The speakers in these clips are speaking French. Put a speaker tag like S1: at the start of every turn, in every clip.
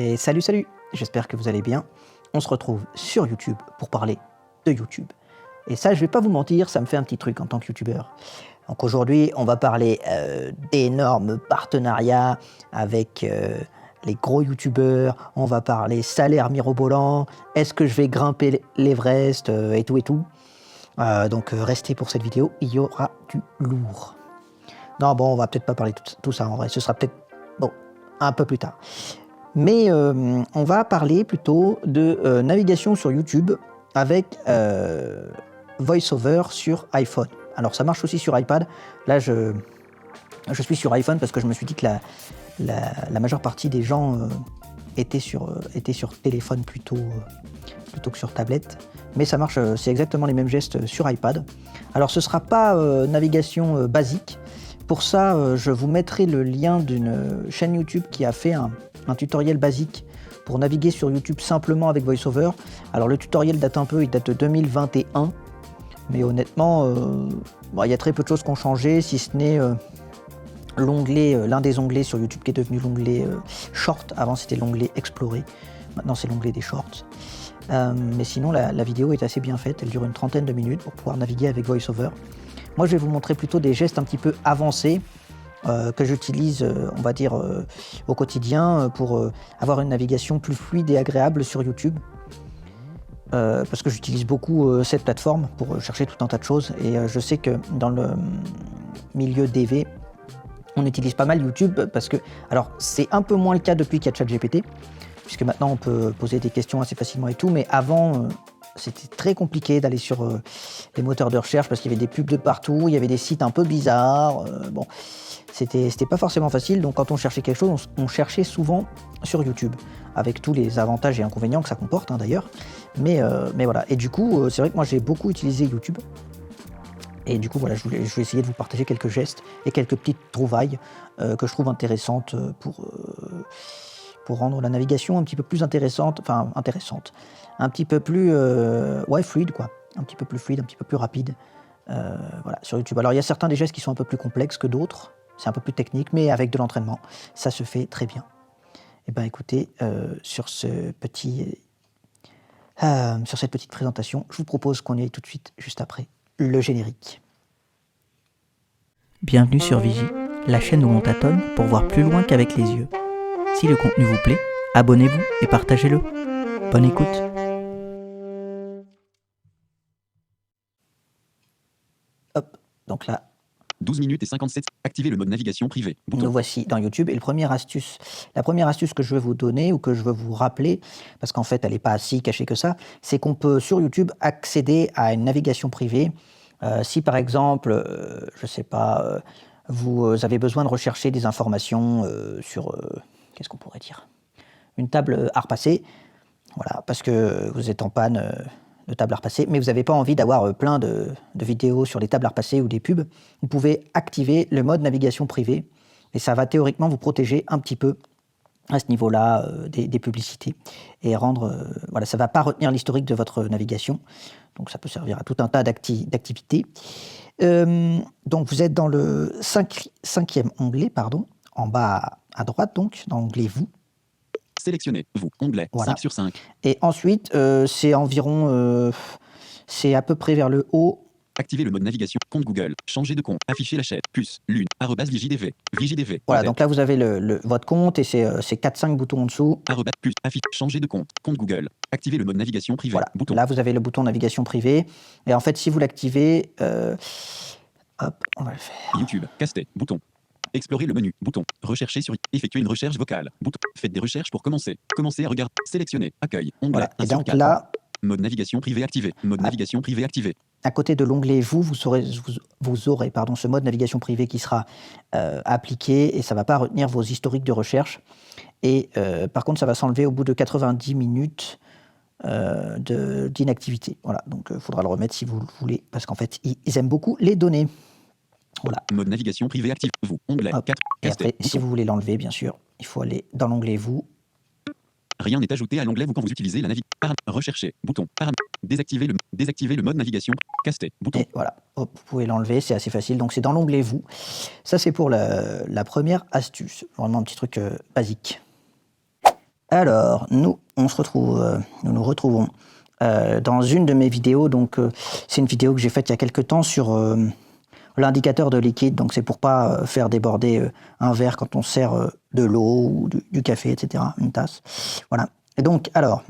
S1: Et salut, j'espère que vous allez bien. On se retrouve sur YouTube pour parler de YouTube. Et ça, je vais pas vous mentir, ça me fait un petit truc en tant que YouTubeur. Donc aujourd'hui, on va parler d'énormes partenariats avec les gros YouTubeurs. On va parler salaire mirobolant. Est-ce que je vais grimper l'Everest et tout et tout. Donc restez pour cette vidéo, il y aura du lourd. Non, bon, on va peut-être pas parler de tout ça en vrai. Ce sera peut-être, bon, un peu plus tard. Mais on va parler plutôt de navigation sur YouTube avec VoiceOver sur iPhone. Alors ça marche aussi sur iPad. Là, je suis sur iPhone parce que je me suis dit que la majeure partie des gens étaient sur téléphone plutôt que sur tablette. Mais ça marche, c'est exactement les mêmes gestes sur iPad. Alors ce ne sera pas navigation basique. Pour ça, je vous mettrai le lien d'une chaîne YouTube qui a fait un tutoriel basique pour naviguer sur YouTube simplement avec VoiceOver. Alors le tutoriel date un peu, il date de 2021. Mais honnêtement, il y a très peu de choses qui ont changé, si ce n'est l'onglet, l'un des onglets sur YouTube qui est devenu l'onglet Short. Avant c'était l'onglet Explorer, maintenant c'est l'onglet des Shorts. Mais sinon la vidéo est assez bien faite, elle dure une trentaine de minutes pour pouvoir naviguer avec VoiceOver. Moi je vais vous montrer plutôt des gestes un petit peu avancés que j'utilise, on va dire, au quotidien pour avoir une navigation plus fluide et agréable sur YouTube. Parce que j'utilise beaucoup cette plateforme pour chercher tout un tas de choses et je sais que dans le milieu DV, on utilise pas mal YouTube parce que, alors c'est un peu moins le cas depuis qu'il y a ChatGPT, puisque maintenant on peut poser des questions assez facilement et tout, mais avant c'était très compliqué d'aller sur les moteurs de recherche parce qu'il y avait des pubs de partout, il y avait des sites un peu bizarres, bon, c'était pas forcément facile, donc quand on cherchait quelque chose, on cherchait souvent sur YouTube, avec tous les avantages et inconvénients que ça comporte d'ailleurs, mais voilà, et du coup c'est vrai que moi j'ai beaucoup utilisé YouTube, et du coup voilà, je vais essayer de vous partager quelques gestes et quelques petites trouvailles que je trouve intéressantes pour rendre la navigation un petit peu plus intéressante, un petit peu plus fluide quoi, un petit peu plus fluide, un petit peu plus rapide, voilà, sur YouTube. Alors il y a certains des gestes qui sont un peu plus complexes que d'autres, c'est un peu plus technique, mais avec de l'entraînement, ça se fait très bien. Et bien écoutez, sur cette petite présentation, je vous propose qu'on y aille tout de suite, juste après, le générique. Bienvenue sur Vigie, la chaîne où on tâtonne pour voir plus loin qu'avec les yeux. Si le contenu vous plaît, abonnez-vous et partagez-le. Bonne écoute. Hop, donc là,
S2: 12 minutes et 57, activez le mode navigation privée. Bouton.
S1: Nous voici dans YouTube et la première astuce que je vais vous donner ou que je veux vous rappeler, parce qu'en fait elle n'est pas si cachée que ça, c'est qu'on peut sur YouTube accéder à une navigation privée. Si par exemple, je sais pas, vous avez besoin de rechercher des informations sur, qu'est-ce qu'on pourrait dire, une table à repasser, voilà, parce que vous êtes en panne de table à repasser, mais vous n'avez pas envie d'avoir plein de vidéos sur les tables à repasser ou des pubs, vous pouvez activer le mode navigation privée et ça va théoriquement vous protéger un petit peu à ce niveau-là des publicités et rendre, voilà, ça ne va pas retenir l'historique de votre navigation, donc ça peut servir à tout un tas d'activités. Donc vous êtes dans le cinquième onglet, en bas à droite, donc dans l'onglet Vous.
S2: Sélectionnez, vous, onglet,
S1: Voilà.
S2: 5 sur 5.
S1: Et ensuite, c'est environ, c'est à peu près vers le haut.
S2: Activez le mode navigation, compte Google, changer de compte, afficher la chaîne, plus, lune, @vigidv, vigidv.
S1: Voilà, donc là vous avez votre compte et c'est 4-5 boutons en dessous.
S2: Plus, affiche, changer de compte, compte Google. Activez le mode navigation privé.
S1: Voilà,
S2: bouton.
S1: Là vous avez le bouton navigation privée. Et en fait, si vous l'activez, hop, on va le faire.
S2: YouTube, casse-tête, bouton. Explorer le menu, bouton. Rechercher sur, effectuer une recherche vocale, bouton. Faites des recherches pour commencer. Commencer à regarder, sélectionner, accueil, onglet,
S1: Voilà, et donc
S2: 4.
S1: là,
S2: mode navigation privé activé, mode navigation privé activé.
S1: à côté de l'onglet vous aurez ce mode navigation privée qui sera appliqué et ça ne va pas retenir vos historiques de recherche. Et par contre, ça va s'enlever au bout de 90 minutes d'inactivité. Voilà, donc il faudra le remettre si vous le voulez, parce qu'en fait, ils aiment beaucoup les données. Voilà.
S2: Mode navigation privé active, vous, onglet, 4.
S1: Et après, si vous voulez l'enlever, bien sûr, il faut aller dans l'onglet vous.
S2: Rien n'est ajouté à l'onglet vous quand vous utilisez la navigation. Rechercher, bouton, désactiver le mode navigation, casse-tête, bouton.
S1: Et voilà, hop, vous pouvez l'enlever, c'est assez facile. Donc c'est dans l'onglet vous. Ça c'est pour la première astuce, vraiment un petit truc basique. Alors, nous nous retrouvons dans une de mes vidéos. Donc, c'est une vidéo que j'ai faite il y a quelques temps sur l'indicateur de liquide. Donc, c'est pour pas faire déborder un verre quand on sert de l'eau ou du café, etc. Une tasse. Voilà. Et donc, alors,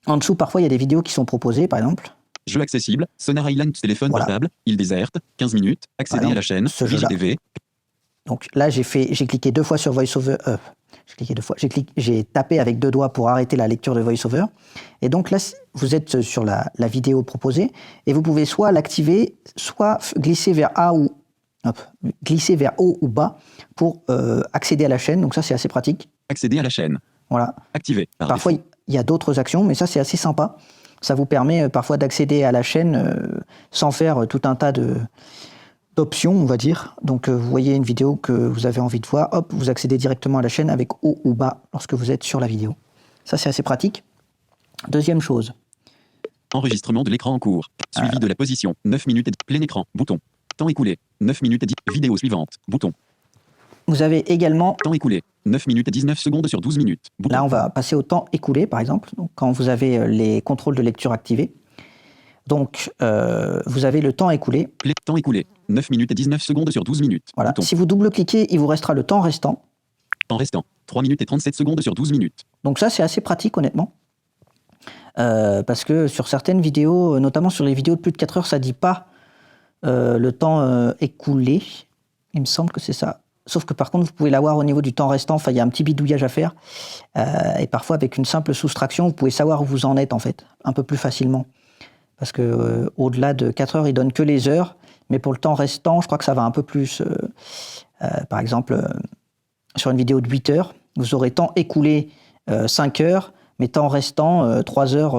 S1: en dessous, parfois, il y a des vidéos qui sont proposées, par exemple.
S2: Jeu accessible, Sonar Island téléphone
S1: Voilà.
S2: portable, île déserte, 15 minutes, accéder
S1: Par
S2: à la chaîne,
S1: exemple, ce jeu-là.
S2: VGTV.
S1: Donc là, j'ai cliqué 2 fois sur VoiceOver. J'ai cliqué 2 fois. J'ai tapé avec 2 doigts pour arrêter la lecture de VoiceOver. Et donc là, vous êtes sur la vidéo proposée et vous pouvez soit l'activer, soit glisser vers glisser vers haut ou bas pour accéder à la chaîne. Donc ça, c'est assez pratique.
S2: Accéder à la chaîne.
S1: Voilà.
S2: Activé. Par
S1: Parfois,
S2: défaut.
S1: il y a d'autres actions, mais ça, c'est assez sympa. Ça vous permet parfois d'accéder à la chaîne sans faire tout un tas d'options, on va dire. Donc, vous voyez une vidéo que vous avez envie de voir, hop, vous accédez directement à la chaîne avec haut ou bas lorsque vous êtes sur la vidéo. Ça, c'est assez pratique. Deuxième chose.
S2: Enregistrement de l'écran en cours. Suivi de la position. 9 minutes et plein écran. Bouton. Temps écoulé. 9 minutes et 10. Vidéo suivante. Bouton.
S1: Vous avez également...
S2: Temps écoulé. 9 minutes et 19 secondes sur 12 minutes. Bouton.
S1: Là, on va passer au temps écoulé, par exemple, donc, quand vous avez les contrôles de lecture activés. Donc, vous avez le temps écoulé.
S2: Temps écoulé. 9 minutes et 19 secondes sur 12 minutes.
S1: Voilà.
S2: Bouton.
S1: Si vous double-cliquez, il vous restera le temps restant.
S2: Temps restant. 3 minutes et 37 secondes sur 12 minutes.
S1: Donc ça, c'est assez pratique, honnêtement. Parce que sur certaines vidéos, notamment sur les vidéos de plus de 4 heures, ça ne dit pas le temps écoulé. Il me semble que c'est ça. Sauf que par contre, vous pouvez l'avoir au niveau du temps restant. Enfin, il y a un petit bidouillage à faire. Et parfois, avec une simple soustraction, vous pouvez savoir où vous en êtes, en fait, un peu plus facilement. Parce que au-delà de 4 heures, il donne que les heures. Mais pour le temps restant, je crois que ça va un peu plus. Par exemple, sur une vidéo de 8 heures, vous aurez temps écoulé 5 heures, mais temps restant 3 heures.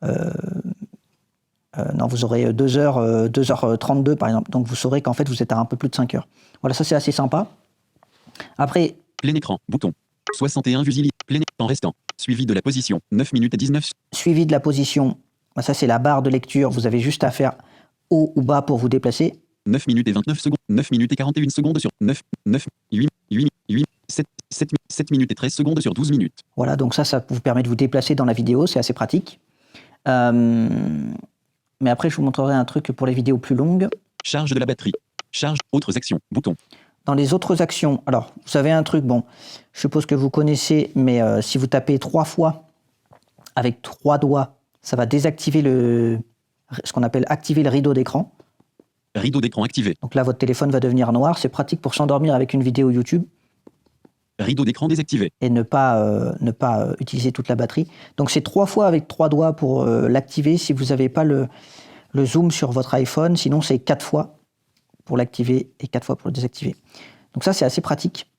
S1: Non, vous aurez 2h32 par exemple. Donc vous saurez qu'en fait, vous êtes à un peu plus de 5 heures. Voilà, ça c'est assez sympa. Après.
S2: Plein écran. Bouton. 61 fusils. Plein temps restant. Suivi de la position. 9 minutes et 19.
S1: Suivi de la position. Ça, c'est la barre de lecture. Vous avez juste à faire haut ou bas pour vous déplacer.
S2: 9 minutes et 29 secondes. 9 minutes et 41 secondes sur 9, 7 minutes et 13 secondes sur 12 minutes.
S1: Voilà, donc ça vous permet de vous déplacer dans la vidéo. C'est assez pratique. Mais après, je vous montrerai un truc pour les vidéos plus longues.
S2: Charge de la batterie. Charge. Autres actions. Bouton.
S1: Dans les autres actions, alors, vous savez un truc, bon, je suppose que vous connaissez, mais si vous tapez 3 fois avec 3 doigts, ça va désactiver ce qu'on appelle activer le rideau d'écran.
S2: Rideau d'écran activé.
S1: Donc là, votre téléphone va devenir noir. C'est pratique pour s'endormir avec une vidéo YouTube.
S2: Rideau d'écran désactivé.
S1: Et ne pas utiliser toute la batterie. Donc c'est 3 fois avec 3 doigts pour l'activer si vous n'avez pas le zoom sur votre iPhone. Sinon, c'est 4 fois pour l'activer et 4 fois pour le désactiver. Donc ça, c'est assez pratique.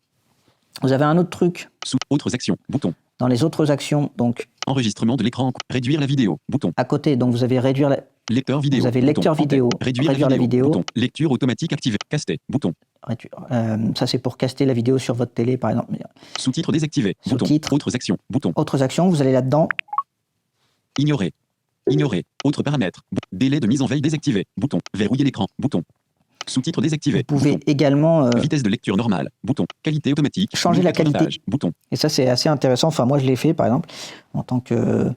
S1: Vous avez un autre truc.
S2: Sous autres actions. Bouton.
S1: Dans les autres actions, donc...
S2: Enregistrement de l'écran. Réduire la vidéo. Bouton.
S1: À côté, donc vous avez réduire la...
S2: Lecteur vidéo.
S1: Vous avez lecteur vidéo.
S2: Réduire la vidéo. Bouton. Lecture automatique activée. Caster. Bouton.
S1: Ça, c'est pour caster la vidéo sur votre télé, par exemple.
S2: Sous-titres désactivés. Bouton.
S1: Sous-titres.
S2: Autres actions. Bouton.
S1: Autres actions, vous allez là-dedans.
S2: Ignorer. Ignorer. Autres paramètres. Délai de mise en veille désactivé. Bouton. Verrouiller l'écran. Bouton. Sous-titres désactivés.
S1: Vous pouvez
S2: Bouton.
S1: également...
S2: Vitesse de lecture normale. Bouton. Qualité automatique.
S1: Changer la qualité.
S2: Page. Bouton.
S1: Et ça, c'est assez intéressant. Enfin, moi, je l'ai fait, par exemple, en tant que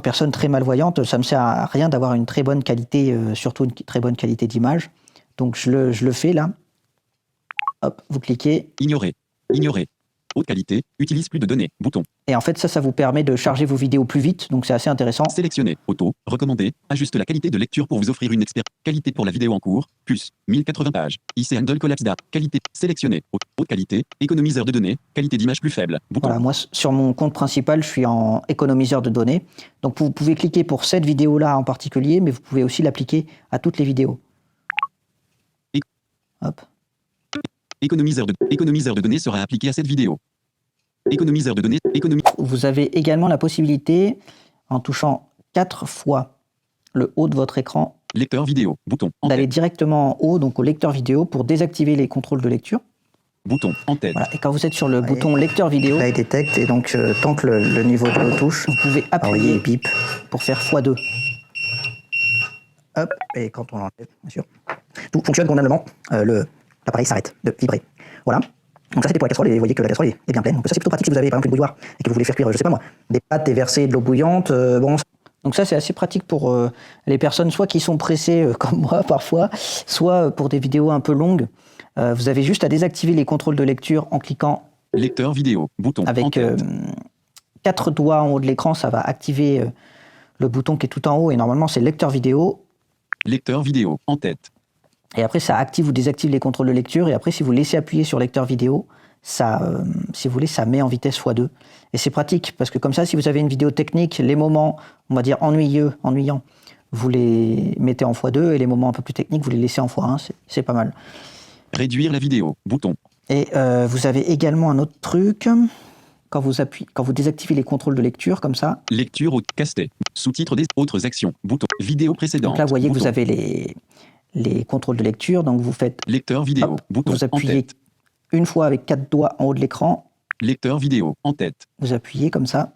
S1: personne très malvoyante. Ça ne me sert à rien d'avoir une très bonne qualité, surtout une très bonne qualité d'image. Donc, je le fais, là. Hop, vous cliquez.
S2: Ignorer. Ignorer. Haute qualité. Utilise plus de données. Bouton.
S1: Et en fait, ça vous permet de charger vos vidéos plus vite. Donc, c'est assez intéressant.
S2: Sélectionner. Auto. Recommander. Ajuste la qualité de lecture pour vous offrir une expérience. Qualité pour la vidéo en cours. Plus. 1080 pages. IC Handle Collapse Data. Qualité. Sélectionner. Haute qualité. Économiseur de données. Qualité d'image plus faible. Bouton.
S1: Voilà, moi, sur mon compte principal, je suis en économiseur de données. Donc, vous pouvez cliquer pour cette vidéo-là en particulier, mais vous pouvez aussi l'appliquer à toutes les vidéos. Hop.
S2: Économiseur de données sera appliqué à cette vidéo. Économiseur de données.
S1: Vous avez également la possibilité, en touchant 4 fois le haut de votre écran,
S2: Lecteur vidéo. Bouton. En
S1: d'aller
S2: tête.
S1: directement en haut, donc au lecteur vidéo, pour désactiver les contrôles de lecture.
S2: Bouton. En tête.
S1: Voilà. Et quand vous êtes sur le bouton lecteur vidéo, là il détecte, et donc tant que le niveau de l'eau touche, vous pouvez appuyer bip pour faire x2. Hop, et quand on l'enlève, bien sûr, tout fonctionne convenablement, l'appareil s'arrête de vibrer. Voilà. Donc ça c'était pour la casserole et vous voyez que la casserole est bien pleine. Donc ça c'est plutôt pratique si vous avez par exemple une bouilloire et que vous voulez faire cuire, je sais pas moi, des pâtes et verser de l'eau bouillante. Donc ça c'est assez pratique pour les personnes soit qui sont pressées comme moi parfois, soit pour des vidéos un peu longues. Vous avez juste à désactiver les contrôles de lecture en cliquant
S2: Lecteur vidéo, bouton.
S1: avec 4 doigts en haut de l'écran, ça va activer le bouton qui est tout en haut et normalement c'est lecteur vidéo.
S2: Lecteur vidéo, en tête.
S1: Et après, ça active ou désactive les contrôles de lecture. Et après, si vous laissez appuyer sur lecteur vidéo, ça, si vous voulez, ça met en vitesse x2. Et c'est pratique parce que comme ça, si vous avez une vidéo technique, les moments, on va dire ennuyants, vous les mettez en x2 et les moments un peu plus techniques, vous les laissez en x1. C'est pas mal.
S2: Réduire la vidéo, bouton.
S1: Et vous avez également un autre truc. Quand vous désactivez les contrôles de lecture, comme ça.
S2: Lecture au casse-tête. Sous-titres des autres actions, bouton. Vidéo précédente.
S1: Donc là, vous voyez
S2: bouton.
S1: que vous avez les contrôles de lecture. Donc vous faites.
S2: Lecteur vidéo,
S1: Hop,
S2: bouton.
S1: vous appuyez une fois avec 4 doigts en haut de l'écran.
S2: Lecteur vidéo, en tête.
S1: Vous appuyez comme ça.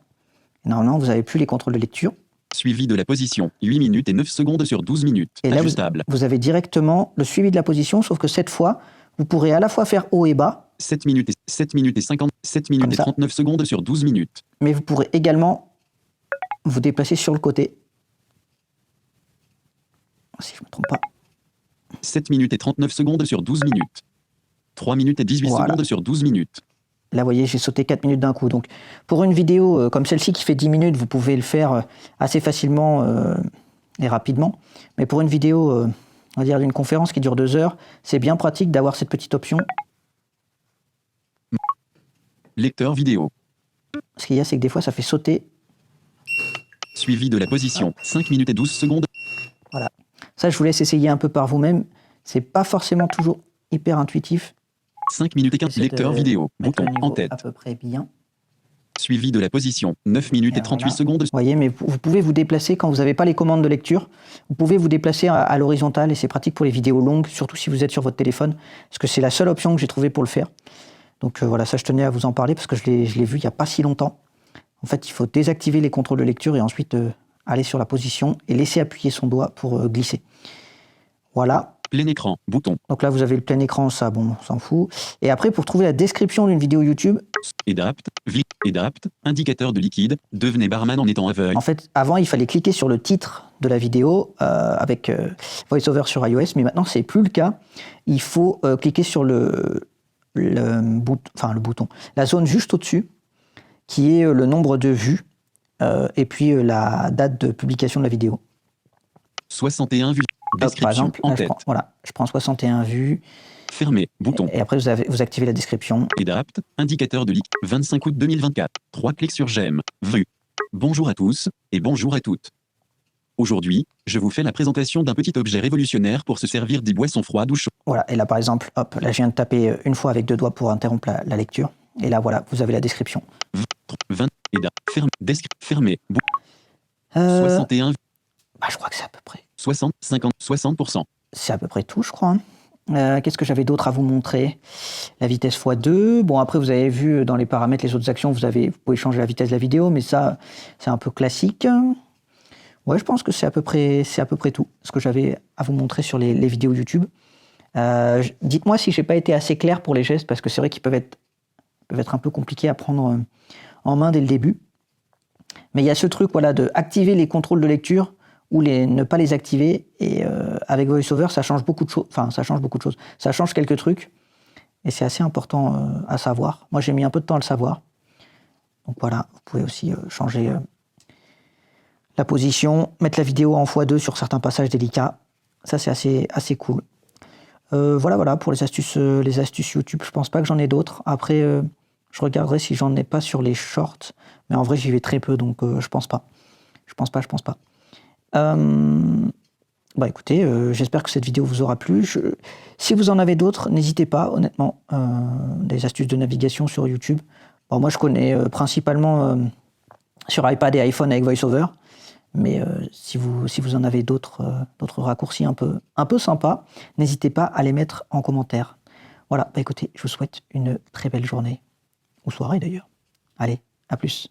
S1: Et normalement, vous n'avez plus les contrôles de lecture.
S2: Suivi de la position, 8 minutes et 9 secondes sur 12 minutes.
S1: Et là,
S2: Ajustable.
S1: vous avez directement le suivi de la position, sauf que cette fois, vous pourrez à la fois faire haut et bas.
S2: 7 minutes et 7 minutes et 50, 7 minutes et 39 secondes sur 12 minutes.
S1: Mais vous pourrez également vous déplacer sur le côté. Si je ne me trompe pas.
S2: 7 minutes et 39 secondes sur 12 minutes. 3 minutes et 18 secondes sur 12 minutes.
S1: Là, vous voyez, j'ai sauté 4 minutes d'un coup. Donc, pour une vidéo comme celle-ci qui fait 10 minutes, vous pouvez le faire assez facilement et rapidement. Mais pour une vidéo, on va dire d'une conférence qui dure 2 heures, c'est bien pratique d'avoir cette petite option.
S2: Lecteur vidéo.
S1: Ce qu'il y a, c'est que des fois, ça fait sauter.
S2: Suivi de la position, 5 minutes et 12 secondes.
S1: Voilà. Ça, je vous laisse essayer un peu par vous-même. C'est pas forcément toujours hyper intuitif.
S2: 5 minutes et 15. Lecteur vidéo, bouton, en tête.
S1: À peu près bien.
S2: Suivi de la position, 9 minutes et 38 secondes.
S1: Vous voyez, mais vous pouvez vous déplacer quand vous n'avez pas les commandes de lecture. Vous pouvez vous déplacer à l'horizontale et c'est pratique pour les vidéos longues, surtout si vous êtes sur votre téléphone, parce que c'est la seule option que j'ai trouvée pour le faire. Donc voilà, ça je tenais à vous en parler parce que je l'ai vu il n'y a pas si longtemps. En fait, il faut désactiver les contrôles de lecture et ensuite aller sur la position et laisser appuyer son doigt pour glisser. Voilà.
S2: Plein écran, bouton.
S1: Donc là, vous avez le plein écran, ça, bon, on s'en fout. Et après, pour trouver la description d'une vidéo YouTube...
S2: Adapt, indicateur de liquide, devenez barman en étant aveugle.
S1: En fait, avant, il fallait cliquer sur le titre de la vidéo avec VoiceOver sur iOS, mais maintenant, c'est plus le cas. Il faut cliquer sur le bouton, la zone juste au-dessus, qui est le nombre de vues, et puis la date de publication de la vidéo.
S2: 61 vues. Description,
S1: par exemple,
S2: en tête.
S1: Je prends 61 vues.
S2: Fermé, bouton.
S1: Et après, vous activez la description.
S2: Adapt, indicateur de liquide, 25 août 2024. 3 clics sur j'aime, vue. Bonjour à tous, et bonjour à toutes. Aujourd'hui, je vous fais la présentation d'un petit objet révolutionnaire pour se servir des boissons froides ou chaudes.
S1: Voilà, et là par exemple, hop, là je viens de taper une fois avec 2 doigts pour interrompre la lecture. Et là voilà, vous avez la description.
S2: 20, fermé, 61.
S1: Je crois que c'est à peu près.
S2: 60, 50, 60%.
S1: C'est à peu près tout, je crois. Qu'est-ce que j'avais d'autre à vous montrer? La vitesse x2. Bon, après, vous avez vu dans les paramètres, les autres actions, vous pouvez changer la vitesse de la vidéo, mais ça, c'est un peu classique. Ouais, je pense que c'est à peu près tout ce que j'avais à vous montrer sur les vidéos YouTube. Dites-moi si j'ai pas été assez clair pour les gestes, parce que c'est vrai qu'ils peuvent être un peu compliqués à prendre en main dès le début. Mais il y a ce truc, voilà, de activer les contrôles de lecture ou ne pas les activer. Et avec VoiceOver, ça change beaucoup de choses. Enfin, ça change beaucoup de choses. Ça change quelques trucs. Et c'est assez important à savoir. Moi, j'ai mis un peu de temps à le savoir. Donc voilà, vous pouvez aussi changer la position, mettre la vidéo en x2 sur certains passages délicats. Ça, c'est assez cool. Voilà, pour les astuces YouTube, je pense pas que j'en ai d'autres. Après, je regarderai si j'en ai pas sur les shorts. Mais en vrai, j'y vais très peu, donc je pense pas. Je pense pas. Écoutez, j'espère que cette vidéo vous aura plu. Si vous en avez d'autres, n'hésitez pas, honnêtement. Des astuces de navigation sur YouTube. Bon, moi, je connais principalement sur iPad et iPhone avec VoiceOver. Mais si vous en avez d'autres raccourcis un peu sympas, n'hésitez pas à les mettre en commentaire. Voilà, écoutez, je vous souhaite une très belle journée. Ou soirée d'ailleurs. Allez, à plus.